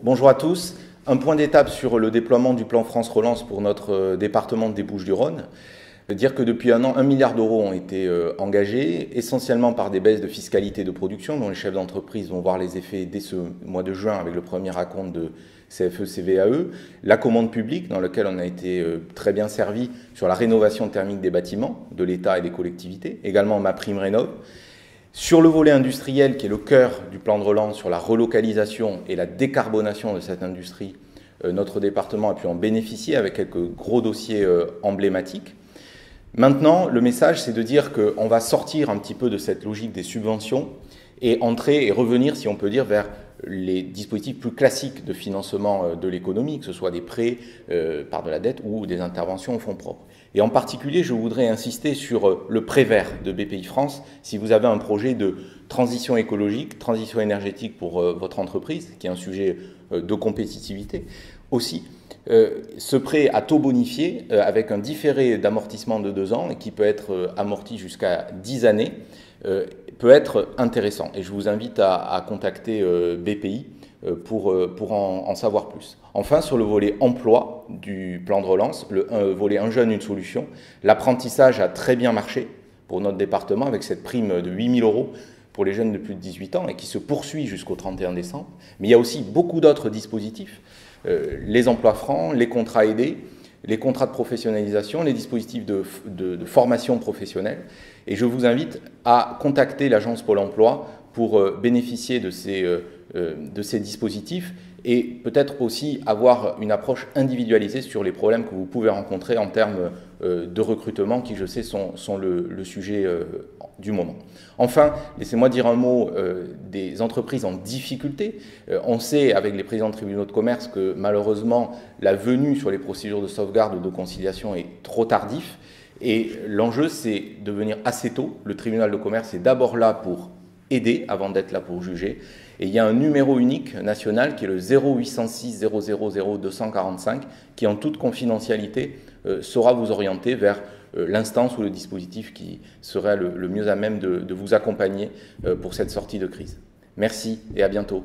Bonjour à tous. Un point d'étape sur le déploiement du plan France Relance pour notre département des Bouches-du-Rhône. Dire que depuis un an, 1 milliard d'euros ont été engagés, essentiellement par des baisses de fiscalité de production, dont les chefs d'entreprise vont voir les effets dès ce mois de juin avec le premier acompte de CFE-CVAE, la commande publique, dans laquelle on a été très bien servi sur la rénovation thermique des bâtiments de l'État et des collectivités, également MaPrimeRénov'. Sur le volet industriel, qui est le cœur du plan de relance, sur la relocalisation et la décarbonation de cette industrie, notre département a pu en bénéficier avec quelques gros dossiers emblématiques. Maintenant, le message, c'est de dire qu'on va sortir un petit peu de cette logique des subventions et entrer et revenir, si on peut dire, vers les dispositifs plus classiques de financement de l'économie, que ce soit des prêts par de la dette ou des interventions au fonds propres. Et en particulier, je voudrais insister sur le prêt vert de BPIFrance. Si vous avez un projet de transition écologique, transition énergétique pour votre entreprise, qui est un sujet de compétitivité aussi, ce prêt à taux bonifié avec un différé d'amortissement de 2 ans et qui peut être amorti jusqu'à 10 années, peut être intéressant. Et je vous invite à contacter BPI pour en savoir plus. Enfin, sur le volet emploi du plan de relance, le volet Un jeune, une solution, l'apprentissage a très bien marché pour notre département avec cette prime de 8 000 € pour les jeunes de plus de 18 ans et qui se poursuit jusqu'au 31 décembre. Mais il y a aussi beaucoup d'autres dispositifs, les emplois francs, les contrats aidés, les contrats de professionnalisation, les dispositifs de formation professionnelle. Et je vous invite à contacter l'agence Pôle emploi pour bénéficier de ces dispositifs et peut-être aussi avoir une approche individualisée sur les problèmes que vous pouvez rencontrer en termes de recrutement qui, je sais, sont le sujet du moment. Enfin, laissez-moi dire un mot des entreprises en difficulté. On sait, avec les présidents de tribunaux de commerce, que malheureusement, la venue sur les procédures de sauvegarde ou de conciliation est trop tardif. Et l'enjeu, c'est de venir assez tôt. Le tribunal de commerce est d'abord là pour aider avant d'être là pour juger. Et il y a un numéro unique national qui est le 0806 000 245 qui, en toute confidentialité, saura vous orienter vers l'instance ou le dispositif qui serait le mieux à même de vous accompagner pour cette sortie de crise. Merci et à bientôt.